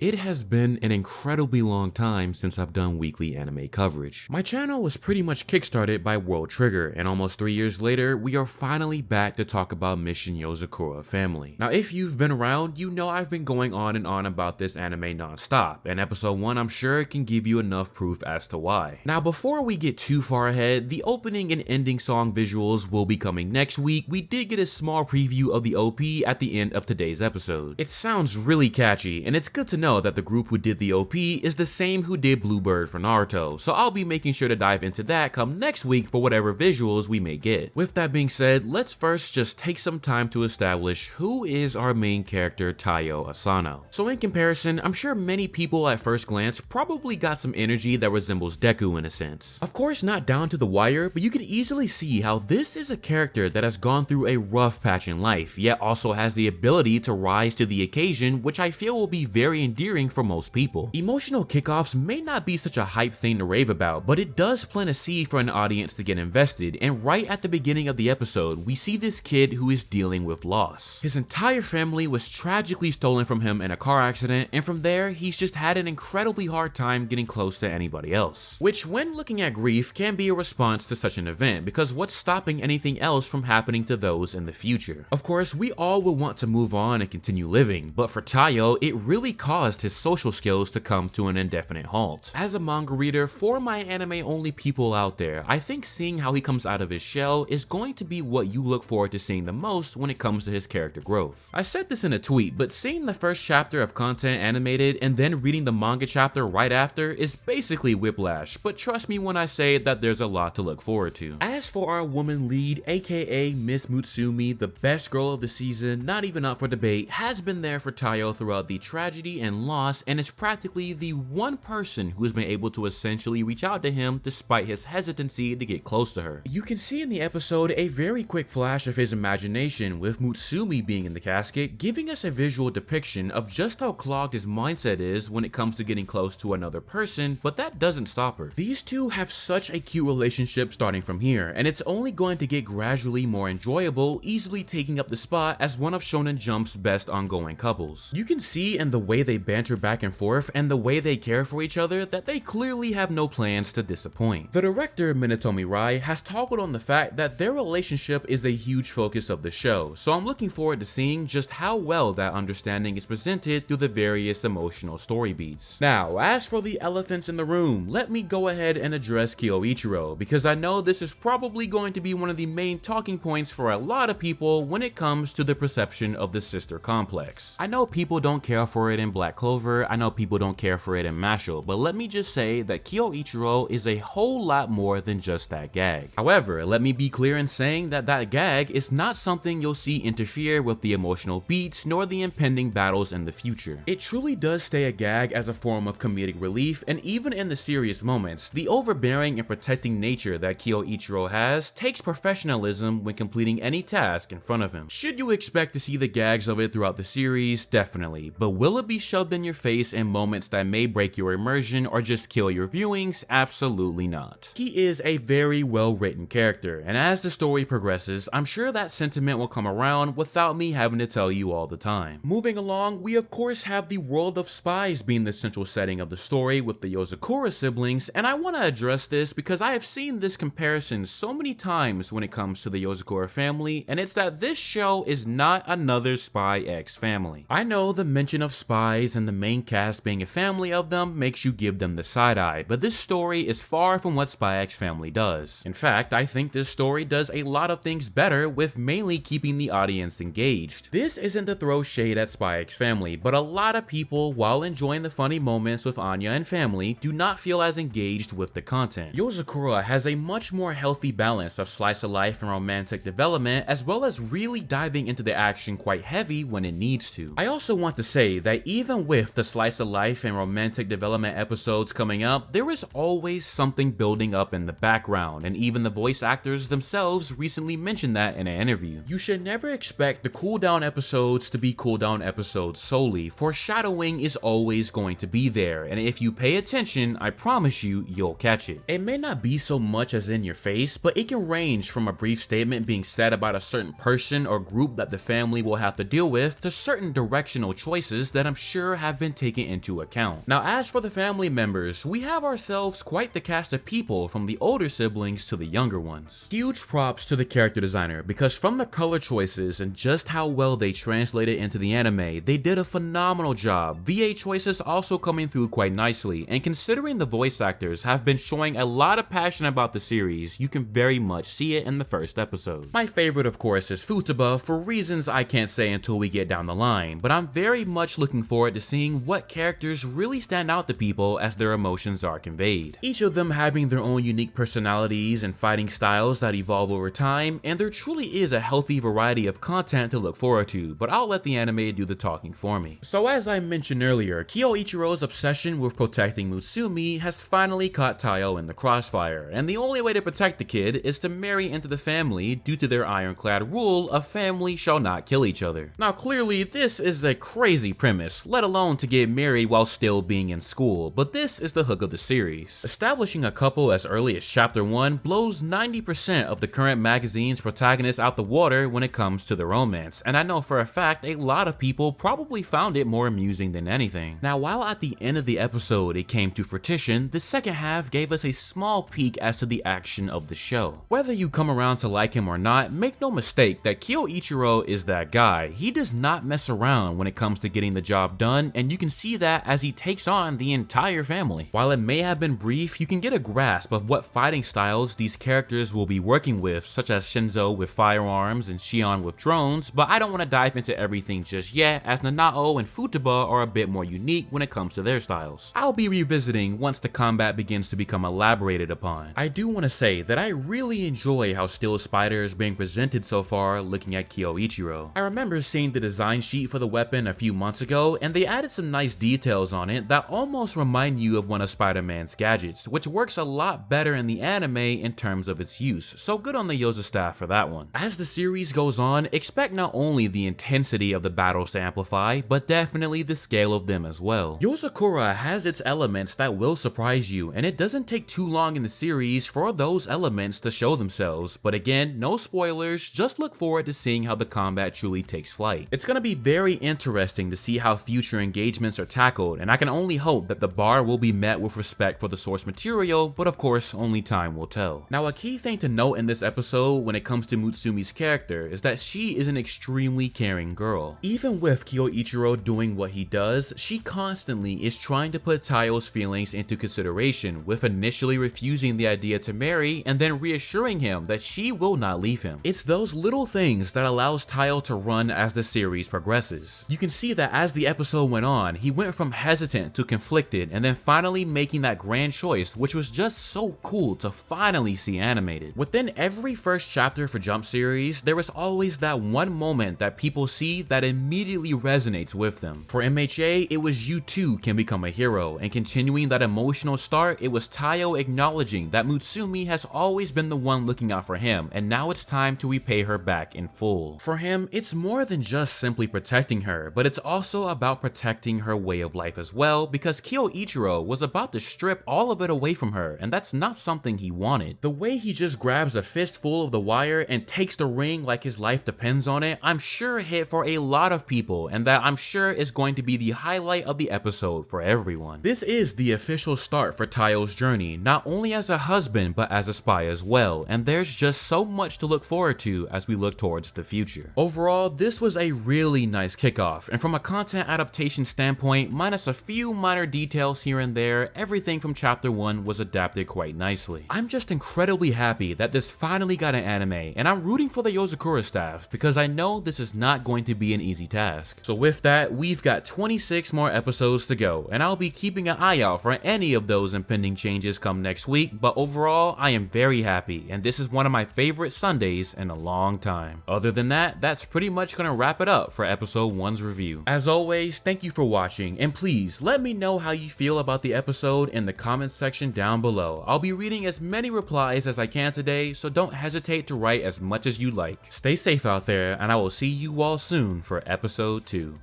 It has been an incredibly long time since I've done weekly anime coverage. My channel was pretty much kickstarted by World Trigger, and almost 3 years later, we are finally back to talk about Mission Yozakura Family. Now, if you've been around, you know I've been going on and on about this anime non-stop, and episode 1 I'm sure can give you enough proof as to why. Now, before we get too far ahead, the opening and ending song visuals will be coming next week. We did get a small preview of the OP at the end of today's episode. It sounds really catchy, and it's good to know that the group who did the OP is the same who did Bluebird for Naruto, so I'll be making sure to dive into that come next week for whatever visuals we may get. With that being said, let's first just take some time to establish who is our main character, Taiyo Asano. So in comparison, I'm sure many people at first glance probably got some energy that resembles Deku in a sense. Of course not down to the wire, but you can easily see how this is a character that has gone through a rough patch in life, yet also has the ability to rise to the occasion, which I feel will be very endearing for most people. Emotional kickoffs may not be such a hype thing to rave about, but it does plant a seed for an audience to get invested, and right at the beginning of the episode, we see this kid who is dealing with loss. His entire family was tragically stolen from him in a car accident, and from there, he's just had an incredibly hard time getting close to anybody else. Which, when looking at grief, can be a response to such an event, because what's stopping anything else from happening to those in the future? Of course, we all will want to move on and continue living, but for Taiyo, it really caused his social skills to come to an indefinite halt. As a manga reader, for my anime only people out there, I think seeing how he comes out of his shell is going to be what you look forward to seeing the most when it comes to his character growth. I said this in a tweet, but seeing the first chapter of content animated and then reading the manga chapter right after is basically whiplash, but trust me when I say that there's a lot to look forward to. As for our woman lead, aka Miss Mutsumi, the best girl of the season, not even up for debate, has been there for Taiyo throughout the tragedy and loss, and is practically the one person who has been able to essentially reach out to him despite his hesitancy to get close to her. You can see in the episode a very quick flash of his imagination, with Mutsumi being in the casket, giving us a visual depiction of just how clogged his mindset is when it comes to getting close to another person, but that doesn't stop her. These two have such a cute relationship starting from here, and it's only going to get gradually more enjoyable, easily taking up the spot as one of Shonen Jump's best ongoing couples. You can see in the way they banter back and forth and the way they care for each other that they clearly have no plans to disappoint. The director, Minatomi Rai, has toggled on the fact that their relationship is a huge focus of the show, so I'm looking forward to seeing just how well that understanding is presented through the various emotional story beats. Now, as for the elephants in the room, let me go ahead and address Kyoichiro, because I know this is probably going to be one of the main talking points for a lot of people when it comes to the perception of the sister complex. I know people don't care for it in Black Clover, I know people don't care for it in Mashle, but let me just say that Kyoichiro is a whole lot more than just that gag. However, let me be clear in saying that that gag is not something you'll see interfere with the emotional beats nor the impending battles in the future. It truly does stay a gag as a form of comedic relief, and even in the serious moments, the overbearing and protecting nature that Kyoichiro has takes professionalism when completing any task in front of him. Should you expect to see the gags of it throughout the series? Definitely, but will it be shoved in your face in moments that may break your immersion or just kill your viewings? Absolutely not. He is a very well written character, and as the story progresses, I'm sure that sentiment will come around without me having to tell you all the time. Moving along, we of course have the world of Spies being the central setting of the story with the Yozakura siblings, and I want to address this because I have seen this comparison so many times when it comes to the Yozakura family, and it's that this show is not another Spy X family. I know the mention of spies and the main cast being a family of them makes you give them the side eye, but this story is far from what Spy X family does. In fact, I think this story does a lot of things better, with mainly keeping the audience engaged. This isn't to throw shade at Spy X family, but a lot of people, while enjoying the funny moments with Anya and family, do not feel as engaged with the content. Yozakura has a much more healthy balance of slice of life and romantic development, as well as really diving into the action quite heavy when it needs to. I also want to say that even with the slice of life and romantic development episodes coming up, there is always something building up in the background, and even the voice actors themselves recently mentioned that in an interview. You should never expect the cooldown episodes to be cooldown episodes solely. Foreshadowing is always going to be there, and if you pay attention, I promise you, you'll catch it. It may not be so much as in your face, but it can range from a brief statement being said about a certain person or group that the family will have to deal with, to certain directional choices that I'm sure sure have been taken into account. Now as for the family members, we have ourselves quite the cast of people from the older siblings to the younger ones. Huge props to the character designer, because from the color choices and just how well they translated into the anime, they did a phenomenal job. VA choices also coming through quite nicely, and considering the voice actors have been showing a lot of passion about the series, you can very much see it in the first episode. My favorite of course is Futaba, for reasons I can't say until we get down the line, but I'm very much looking forward to seeing what characters really stand out to people as their emotions are conveyed. Each of them having their own unique personalities and fighting styles that evolve over time, and there truly is a healthy variety of content to look forward to, but I'll let the anime do the talking for me. So as I mentioned earlier, Kyoichiro's obsession with protecting Mutsumi has finally caught Taiyo in the crossfire, and the only way to protect the kid is to marry into the family due to their ironclad rule of family shall not kill each other. Now clearly this is a crazy premise, let alone to get married while still being in school, but this is the hook of the series. Establishing a couple as early as chapter 1 blows 90% of the current magazine's protagonists out the water when it comes to the romance, and I know for a fact a lot of people probably found it more amusing than anything. Now while at the end of the episode it came to fruition, the second half gave us a small peek as to the action of the show. Whether you come around to like him or not, make no mistake that Kyoichiro is that guy. He does not mess around when it comes to getting the job done, and you can see that as he takes on the entire family. While it may have been brief, you can get a grasp of what fighting styles these characters will be working with, such as Shinzo with firearms and Shion with drones, but I don't want to dive into everything just yet, as Nanao and Futaba are a bit more unique when it comes to their styles. I'll be revisiting once the combat begins to become elaborated upon. I do want to say that I really enjoy how Steel Spider is being presented so far looking at Kyoichiro. I remember seeing the design sheet for the weapon a few months ago, and they added some nice details on it that almost remind you of one of Spider-Man's gadgets, which works a lot better in the anime in terms of its use, so good on the Yoza staff for that one. As the series goes on, expect not only the intensity of the battles to amplify, but definitely the scale of them as well. Yozakura has its elements that will surprise you, and it doesn't take too long in the series for those elements to show themselves, but again, no spoilers, just look forward to seeing how the combat truly takes flight. It's gonna be very interesting to see how future engagements are tackled, and I can only hope that the bar will be met with respect for the source material, but of course, only time will tell. Now a key thing to note in this episode when it comes to Mutsumi's character is that she is an extremely caring girl. Even with Kyoichiro doing what he does, she constantly is trying to put Taiyo's feelings into consideration, with initially refusing the idea to marry and then reassuring him that she will not leave him. It's those little things that allows Taiyo to run as the series progresses. You can see that as the episode went on, he went from hesitant to conflicted and then finally making that grand choice, which was just so cool to finally see animated. Within every first chapter for Jump series, there is always that one moment that people see that immediately resonates with them. For MHA, it was you too can become a hero, and continuing that emotional start, it was Taiyo acknowledging that Mutsumi has always been the one looking out for him, and now it's time to repay her back in full. For him, it's more than just simply protecting her, but it's also about protecting her way of life as well, because Kyoichiro was about to strip all of it away from her, and that's not something he wanted. The way he just grabs a fistful of the wire and takes the ring like his life depends on it, I'm sure hit for a lot of people, and that I'm sure is going to be the highlight of the episode for everyone. This is the official start for Taiyo's journey, not only as a husband but as a spy as well, and there's just so much to look forward to as we look towards the future. Overall, this was a really nice kickoff, and from a content adaptation standpoint, minus a few minor details here and there, everything from chapter 1 was adapted quite nicely. I'm just incredibly happy that this finally got an anime, and I'm rooting for the Yozakura staff because I know this is not going to be an easy task. So with that, we've got 26 more episodes to go, and I'll be keeping an eye out for any of those impending changes come next week, but overall, I am very happy, and this is one of my favorite Sundays in a long time. Other than that, that's pretty much gonna wrap it up for episode 1's review. As always, thank you for watching, and please let me know how you feel about the episode in the comments section down below. I'll be reading as many replies as I can today, so don't hesitate to write as much as you like. Stay safe out there, and I will see you all soon for episode 2.